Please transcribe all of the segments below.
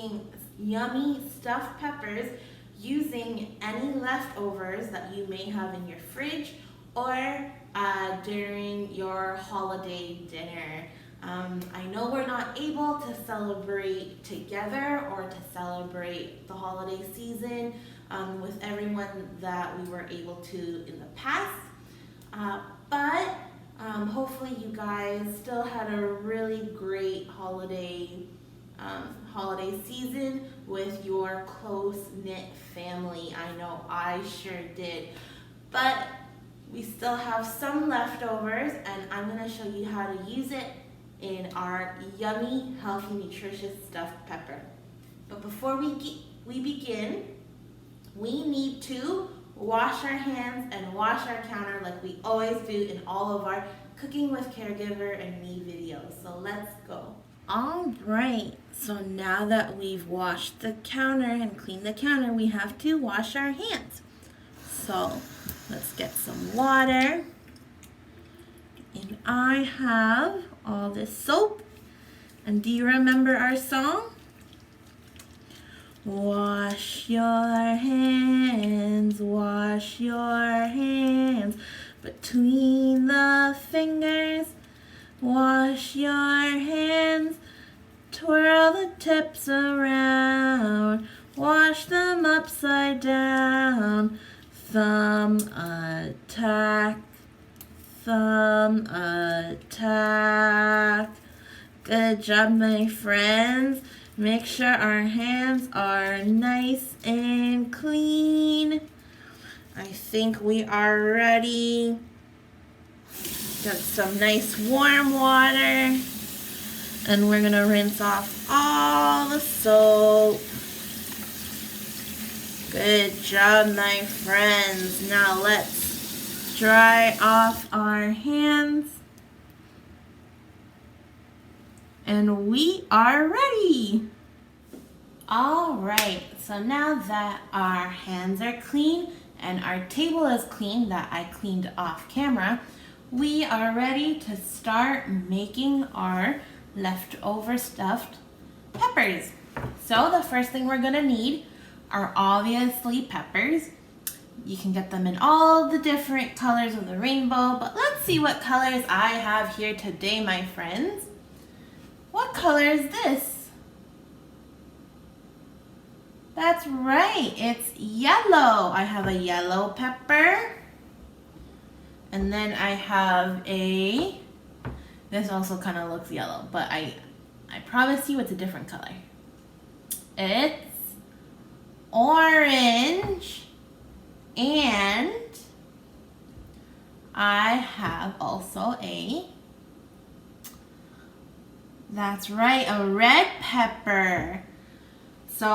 making yummy stuffed peppers using any leftovers that you may have in your fridge or during your holiday dinner. I know we're not able to celebrate together or to celebrate the holiday season with everyone that we were able to in the past, but hopefully you guys still had a really great holiday season with your close-knit family. I know I sure did. But we still have some leftovers, and I'm going to show you how to use it in our yummy, healthy, nutritious stuffed pepper. But before we begin, we need to wash our hands and wash our counter like we always do in all of our Cooking with Caregiver and Me videos. So let's go. All right, so now that we've washed the counter and cleaned the counter, we have to wash our hands. So let's get some water. And I have all this soap. And do you remember our song? Wash your hands, between the fingers. Wash your hands, twirl the tips around, wash them upside down. Thumb attack, thumb attack. Good job, my friends. Make sure our hands are nice and clean. I think we are ready. Got some nice warm water, and we're gonna rinse off all the soap. Good job, my friends. Now let's dry off our hands. And we are ready. All right, so now that our hands are clean and our table is clean that I cleaned off camera, we are ready to start making our leftover stuffed peppers. So the first thing we're gonna need are obviously peppers. You can get them in all the different colors of the rainbow, but let's see what colors I have here today, my friends. What color is this? That's right, it's yellow. I have a yellow pepper. And then I have this also kind of looks yellow, but I promise you it's a different color. It's orange, and I have also that's right, a red pepper. So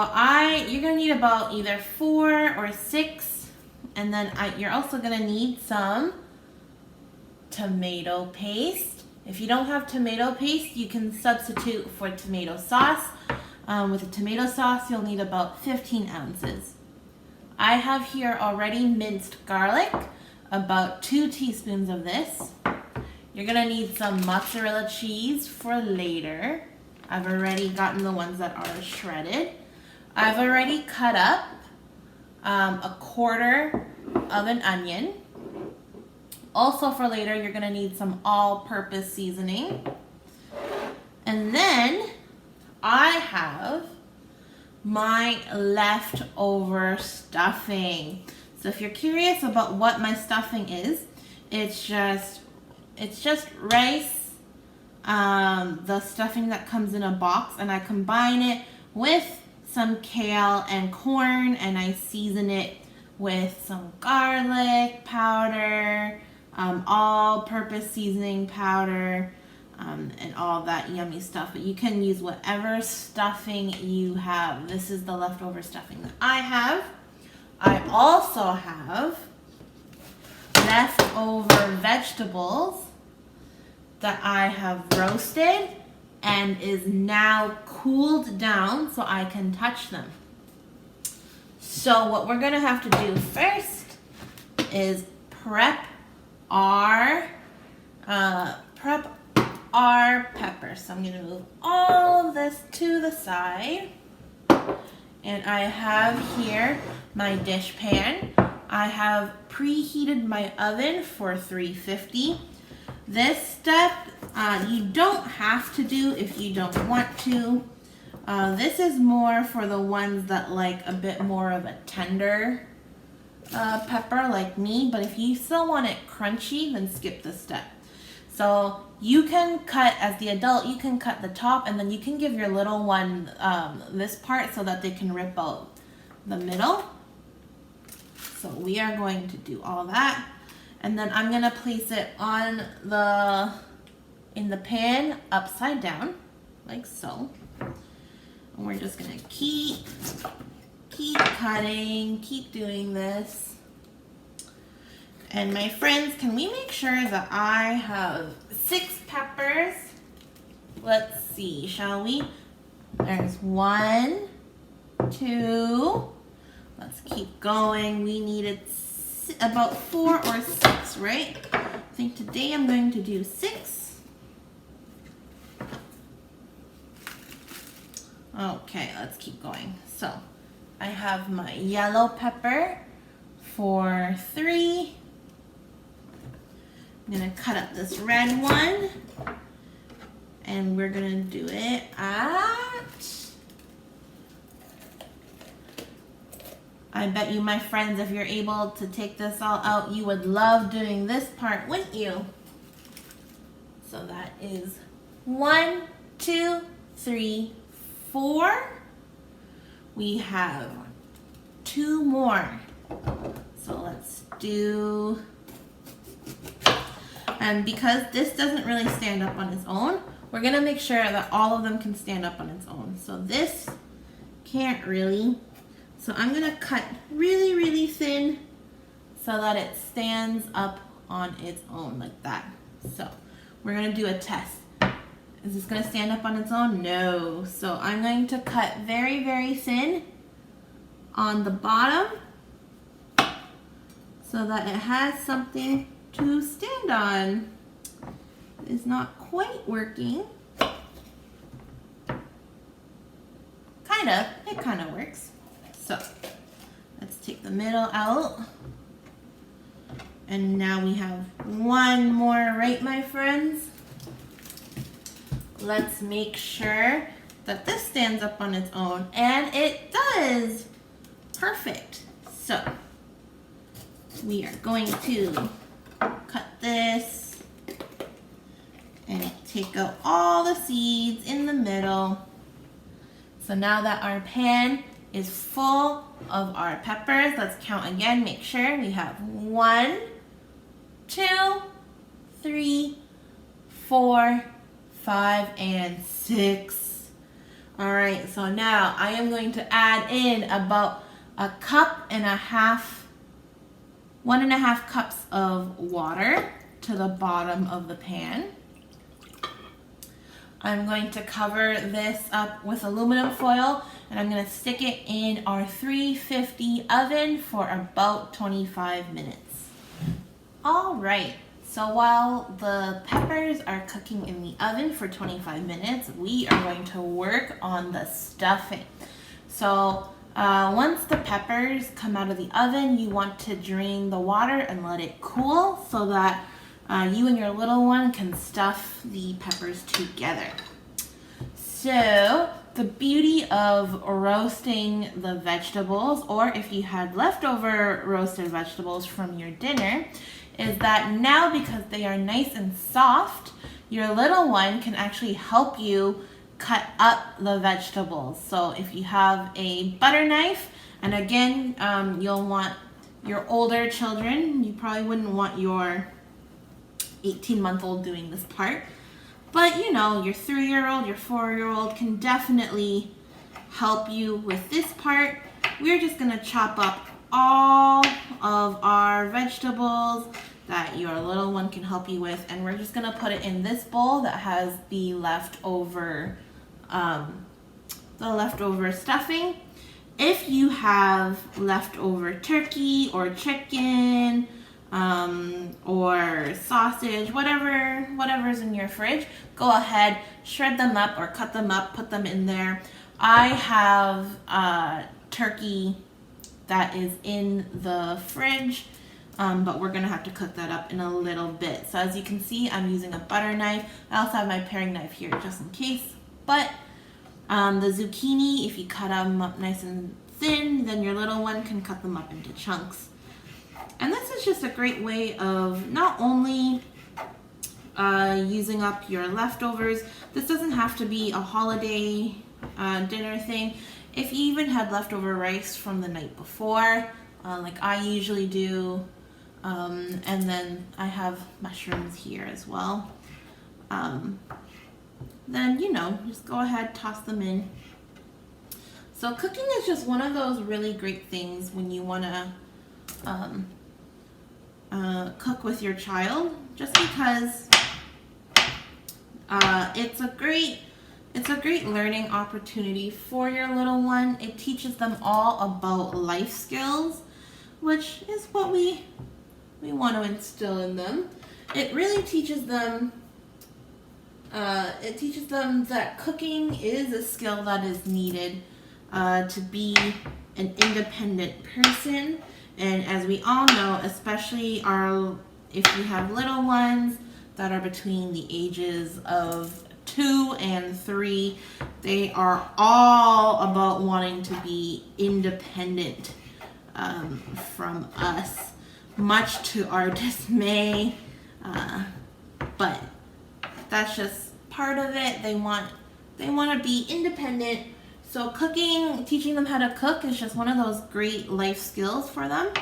you're gonna need about either 4 or 6, and then you're also gonna need some tomato paste. If you don't have tomato paste, you can substitute for tomato sauce. With the tomato sauce, you'll need about 15 ounces. I have here already minced garlic, about 2 teaspoons of this. You're gonna need some mozzarella cheese for later. I've already gotten the ones that are shredded. I've already cut up a quarter of an onion. Also for later, you're gonna need some all-purpose seasoning. And then I have my leftover stuffing. So if you're curious about what my stuffing is, it's just rice, the stuffing that comes in a box, and I combine it with some kale and corn, and I season it with some garlic powder, all-purpose seasoning powder, and all that yummy stuff. But you can use whatever stuffing you have. This is the leftover stuffing that I have. I also have leftover vegetables that I have roasted and is now cooled down so I can touch them. So what we're gonna have to do first is prep our peppers. So I'm gonna move all of this to the side. And I have here my dish pan. I have preheated my oven for 350. This step you don't have to do if you don't want to. This is more for the ones that like a bit more of a tender pepper like me, but if you still want it crunchy, then skip this step. So you can cut, as the adult, you can cut the top and then you can give your little one this part so that they can rip out the middle. So we are going to do all that. And then I'm gonna place it on in the pan upside down, like so. And we're just gonna keep cutting, keep doing this. And my friends, can we make sure that I have 6 peppers? Let's see, shall we? There's 1, 2. Let's keep going. We needed about 4 or 6, right? I think today I'm going to do 6. Okay, let's keep going. So I have my yellow pepper for 3. I'm gonna cut up this red one and we're gonna do it at, I bet you, my friends, if you're able to take this all out, you would love doing this part, wouldn't you? So that is 1, 2, 3, 4. We have 2 more. So let's do, and because this doesn't really stand up on its own, we're gonna make sure that all of them can stand up on its own. So this can't really. So I'm gonna cut really, really thin so that it stands up on its own like that. So we're gonna do a test. Is this gonna stand up on its own? No. So I'm going to cut very, very thin on the bottom so that it has something to stand on. It's not quite working. It kind of works. So let's take the middle out. And now we have 1 more, right, my friends? Let's make sure that this stands up on its own, and it does. Perfect. So we are going to cut this and take out all the seeds in the middle. So now that our pan is full of our peppers, let's count again. Make sure we have 1, 2, 3, 4, 5, and 6. All right, so now I am going to add in about 1.5 cups, 1.5 cups of water to the bottom of the pan. I'm going to cover this up with aluminum foil and I'm going to stick it in our 350 oven for about 25 minutes. All right, so while the peppers are cooking in the oven for 25 minutes, we are going to work on the stuffing. So once the peppers come out of the oven, you want to drain the water and let it cool so that you and your little one can stuff the peppers together. So the beauty of roasting the vegetables, or if you had leftover roasted vegetables from your dinner, is that now because they are nice and soft, your little one can actually help you cut up the vegetables. So if you have a butter knife, and again, you'll want your older children, you probably wouldn't want your 18-month-old doing this part, but you know, your 3-year-old, your 4-year-old can definitely help you with this part. We're just gonna chop up all of our vegetables that your little one can help you with, and we're just gonna put it in this bowl that has the leftover stuffing. If you have leftover turkey or chicken or sausage, whatever's in your fridge, go ahead, shred them up or cut them up, put them in there. I have turkey that is in the fridge, but we're gonna have to cook that up in a little bit. So as you can see, I'm using a butter knife. I also have my paring knife here just in case. But the zucchini, if you cut them up nice and thin, then your little one can cut them up into chunks. And this is just a great way of not only using up your leftovers. This doesn't have to be a holiday dinner thing. If you even had leftover rice from the night before, like I usually do, and then I have mushrooms here as well, then, you know, just go ahead, toss them in. So cooking is just one of those really great things when you want to cook with your child, just because it's a great learning opportunity for your little one. It teaches them all about life skills, which is what we want to instill in them. It really teaches them that cooking is a skill that is needed to be an independent person. And as we all know, especially if you have little ones that are between the ages of 2 and 3, they are all about wanting to be independent from us, much to our dismay. But that's just part of it. They want to be independent. So cooking, teaching them how to cook is just one of those great life skills for them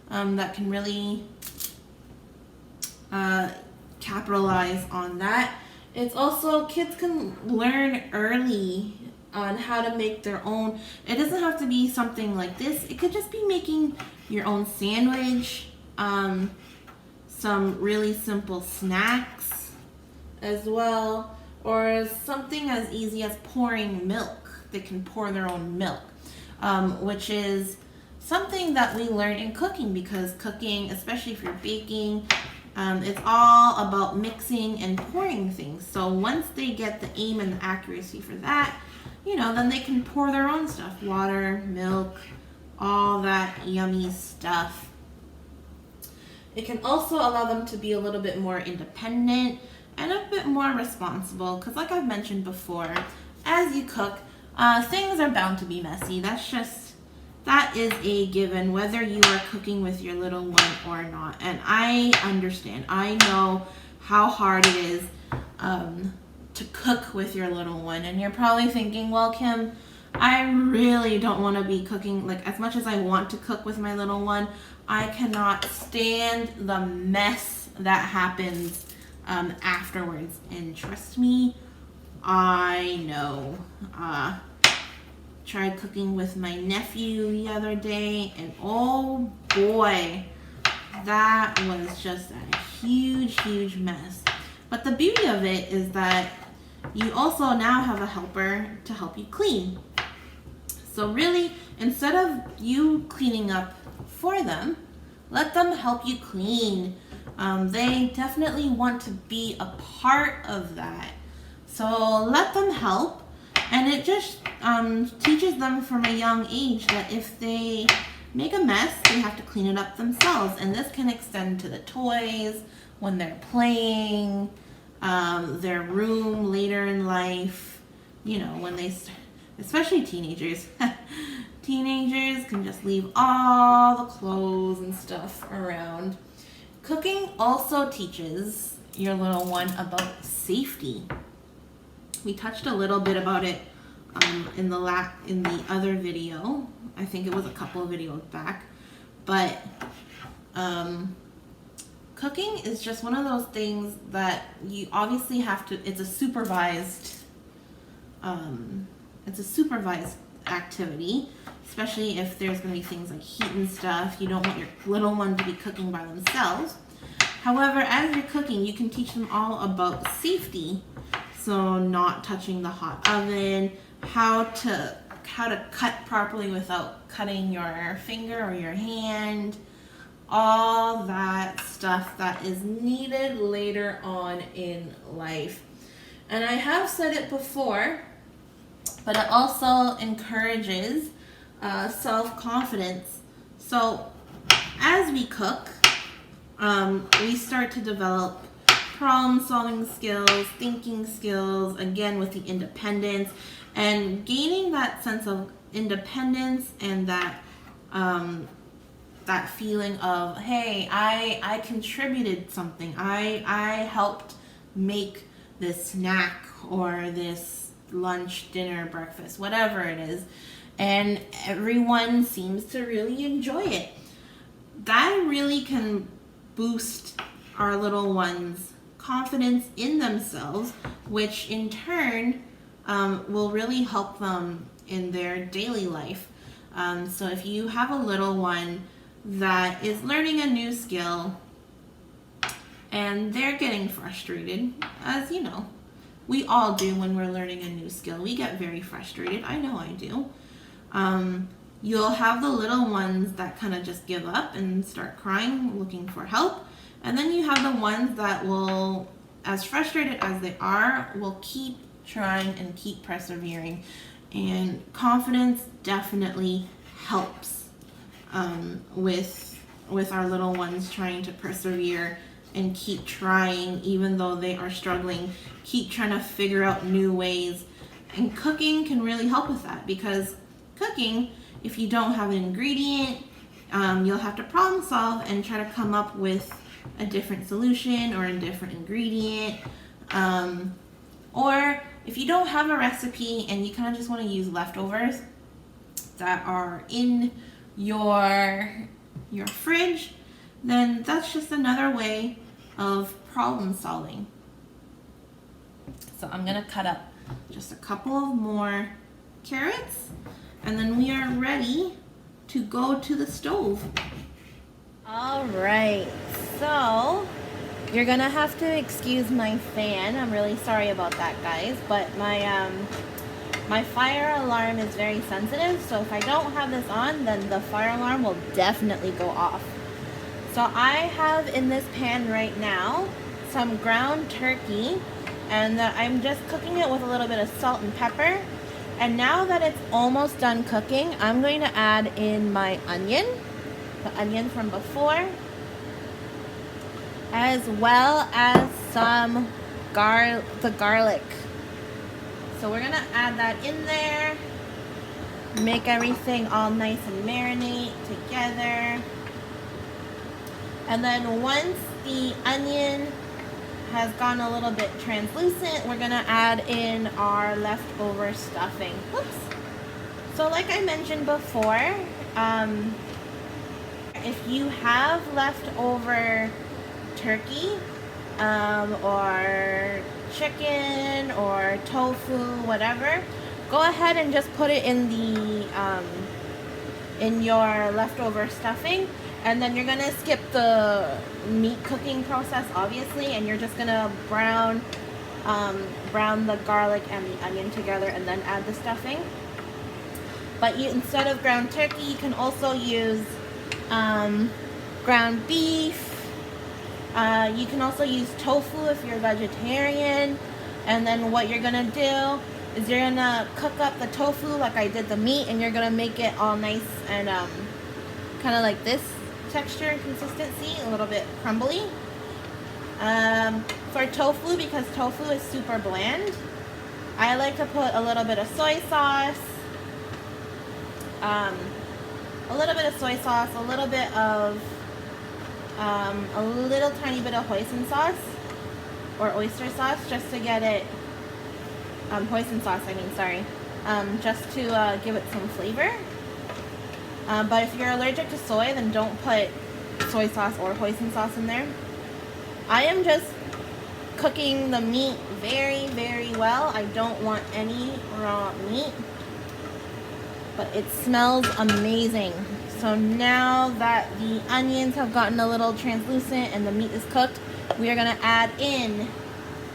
that can really capitalize on that. It's also, kids can learn early on how to make their own. It doesn't have to be something like this. It could just be making your own sandwich, some really simple snacks as well, or something as easy as pouring milk. They can pour their own milk, which is something that we learn in cooking, because cooking, especially if you're baking, it's all about mixing and pouring things. So once they get the aim and the accuracy for that, you know, then they can pour their own stuff, water, milk, all that yummy stuff. It can also allow them to be a little bit more independent and a bit more responsible, because like I've mentioned before, as you cook, things are bound to be messy. That is a given, whether you are cooking with your little one or not. And I understand. I know how hard it is to cook with your little one. And you're probably thinking, well, Kim, I really don't want to be cooking. Like, as much as I want to cook with my little one, I cannot stand the mess that happens afterwards. And trust me, I know. Tried cooking with my nephew the other day, and oh boy, that was just a huge mess. But the beauty of it is that you also now have a helper to help you clean. So really, instead of you cleaning up for them, let them help you clean. They definitely want to be a part of that. So let them help. And it just teaches them from a young age that if they make a mess, they have to clean it up themselves. And this can extend to the toys, when they're playing, their room later in life, you know, when they, especially teenagers. Teenagers can just leave all the clothes and stuff around. Cooking also teaches your little one about safety. We touched a little bit about it in the other video. I think it was a couple of videos back. But cooking is just one of those things that you obviously have to, it's a supervised activity, especially if there's going to be things like heat and stuff. You don't want your little one to be cooking by themselves. However, as you're cooking, you can teach them all about safety. So not touching the hot oven, how to cut properly without cutting your finger or your hand, all that stuff that is needed later on in life. And I have said it before, but it also encourages self-confidence. So as we cook, we start to develop problem-solving skills, thinking skills, again with the independence, and gaining that sense of independence and that that feeling of, hey, I contributed something. I helped make this snack or this lunch, dinner, breakfast, whatever it is, and everyone seems to really enjoy it. That really can boost our little ones' confidence in themselves, which in turn will really help them in their daily life. So if you have a little one that is learning a new skill and they're getting frustrated, as you know, we all do when we're learning a new skill. We get very frustrated. I know I do. You'll have the little ones that kind of just give up and start crying, looking for help. And then you have the ones that will, as frustrated as they are, will keep trying and keep persevering. And confidence definitely helps with our little ones trying to persevere and keep trying even though they are struggling, keep trying to figure out new ways. And cooking can really help with that, because cooking, if you don't have an ingredient, you'll have to problem solve and try to come up with a different solution or a different ingredient. Or if you don't have a recipe and you kind of just want to use leftovers that are in your fridge, then that's just another way of problem solving. So I'm gonna cut up just a couple of more carrots, and then we are ready to go to the stove. All right, so you're gonna have to excuse my fan. I'm really sorry about that, guys, but my fire alarm is very sensitive, so if I don't have this on, then the fire alarm will definitely go off. So I have in this pan right now some ground turkey, and I'm just cooking it with a little bit of salt and pepper. And now that it's almost done cooking, I'm going to add in my onion, the onion from before, as well as some the garlic. So we're gonna add that in there, make everything all nice and marinate together. And then once the onion has gone a little bit translucent, we're gonna add in our leftover stuffing. Whoops. So like I mentioned before, if you have leftover turkey or chicken or tofu, whatever, go ahead and just put it in the in your leftover stuffing. And then you're gonna skip the meat cooking process, obviously, and you're just gonna brown the garlic and the onion together and then add the stuffing. But instead of ground turkey, you can also use ground beef. You can also use tofu if you're vegetarian. And then what you're gonna do is you're gonna cook up the tofu like I did the meat, and you're gonna make it all nice and kind of like this texture and consistency, a little bit crumbly. For tofu, because tofu is super bland, I like to put a little bit of soy sauce, a little bit of soy sauce, a little bit of a little tiny bit of hoisin sauce or oyster sauce, just to get it hoisin sauce, I mean, sorry, just to give it some flavor. But if you're allergic to soy, then don't put soy sauce or hoisin sauce in there. I am just cooking the meat very, very well. I don't want any raw meat, but it smells amazing. So now that the onions have gotten a little translucent and the meat is cooked, we are gonna add in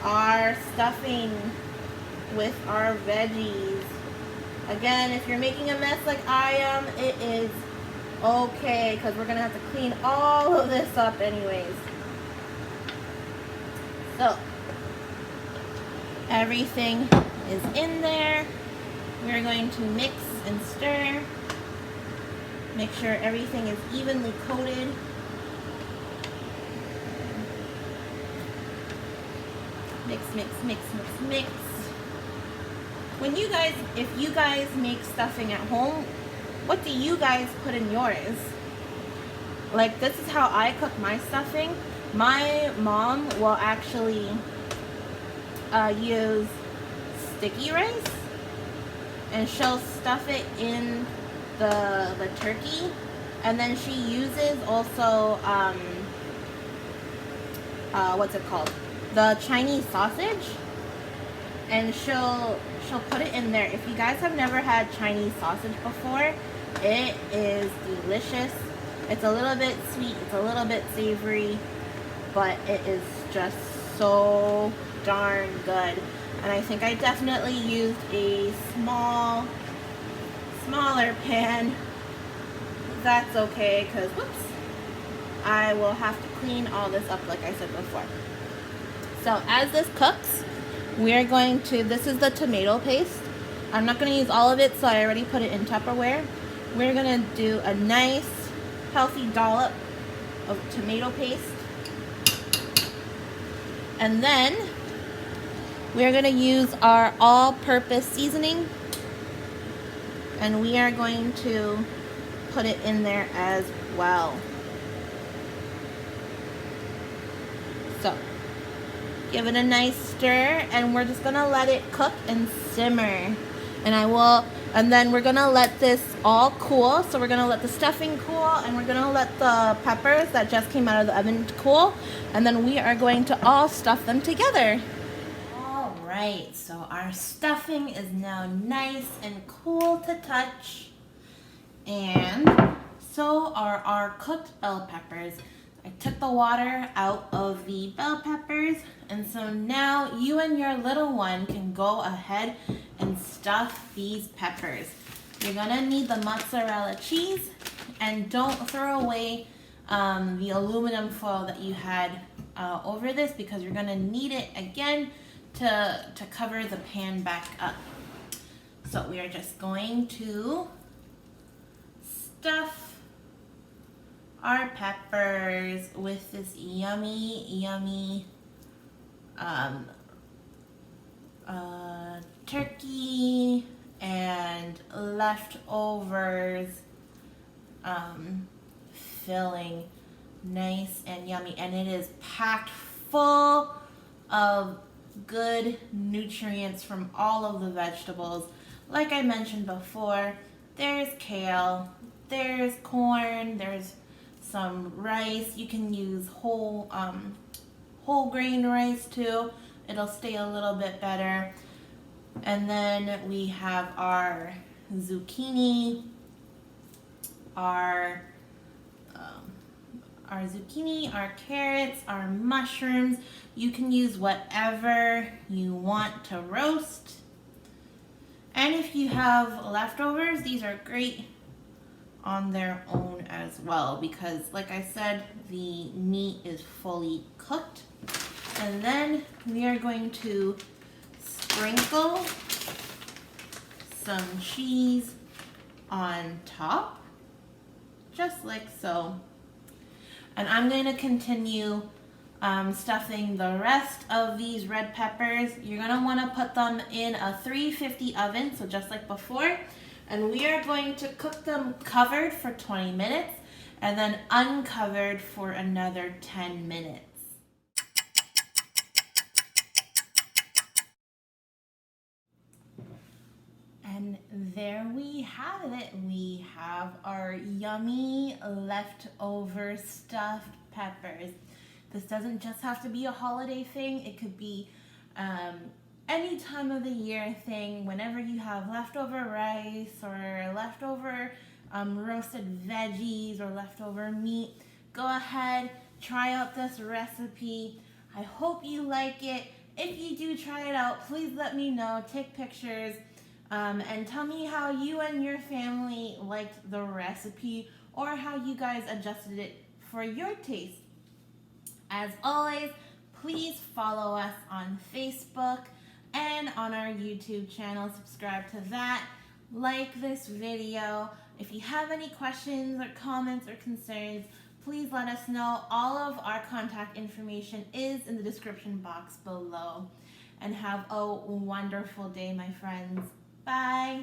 our stuffing with our veggies. Again, if you're making a mess like I am, it is okay, because we're going to have to clean all of this up anyways. So, everything is in there. We're going to mix and stir. Make sure everything is evenly coated. Mix, mix, mix, mix, mix. If you guys make stuffing at home, what do you guys put in yours? Like, this is how I cook my stuffing. My mom will actually use sticky rice, and she'll stuff it in the turkey, and then she uses also what's it called, the Chinese sausage, and she'll put it in there. If you guys have never had Chinese sausage before, it is delicious. It's a little bit sweet, it's a little bit savory, but it is just so darn good. And I think I definitely used a smaller pan. That's okay, because whoops, I will have to clean all this up like I said before. So as this cooks, we are going to, this is the tomato paste. I'm not going to use all of it, so I already put it in Tupperware. We're going to do a nice healthy dollop of tomato paste. And then we're going to use our all-purpose seasoning, and we are going to put it in there as well. So give it a nice stir, and we're just going to let it cook and simmer. And then we're going to let this all cool. So we're going to let the stuffing cool, and we're going to let the peppers that just came out of the oven cool, and then we are going to all stuff them together. All right, so our stuffing is now nice and cool to touch, and so are our cooked bell peppers. I took the water out of the bell peppers, and so now you and your little one can go ahead and stuff these peppers. You're gonna need the mozzarella cheese, and don't throw away the aluminum foil that you had over this, because you're gonna need it again to cover the pan back up. So we are just going to stuff our peppers with this yummy turkey and leftovers filling, nice and yummy, and it is packed full of good nutrients from all of the vegetables. Like I mentioned before, there's kale, there's corn, there's some rice. You can use whole grain rice too. It'll stay a little bit better. And then we have our zucchini, our carrots, our mushrooms. You can use whatever you want to roast. And if you have leftovers, these are great on their own as well, because like I said, the meat is fully cooked. And then we are going to sprinkle some cheese on top, just like so. And I'm going to continue stuffing the rest of these red peppers. You're going to want to put them in a 350 oven, so just like before. And we are going to cook them covered for 20 minutes and then uncovered for another 10 minutes. And there we have it. We have our yummy leftover stuffed peppers. This doesn't just have to be a holiday thing. It could be any time of the year thing. Whenever you have leftover rice or leftover roasted veggies or leftover meat, go ahead, try out this recipe. I hope you like it. If you do try it out, please let me know. Take pictures. And tell me how you and your family liked the recipe, or how you guys adjusted it for your taste. As always, please follow us on Facebook and on our YouTube channel. Subscribe to that. Like this video. If you have any questions or comments or concerns, please let us know. All of our contact information is in the description box below. And have a wonderful day, my friends. Bye.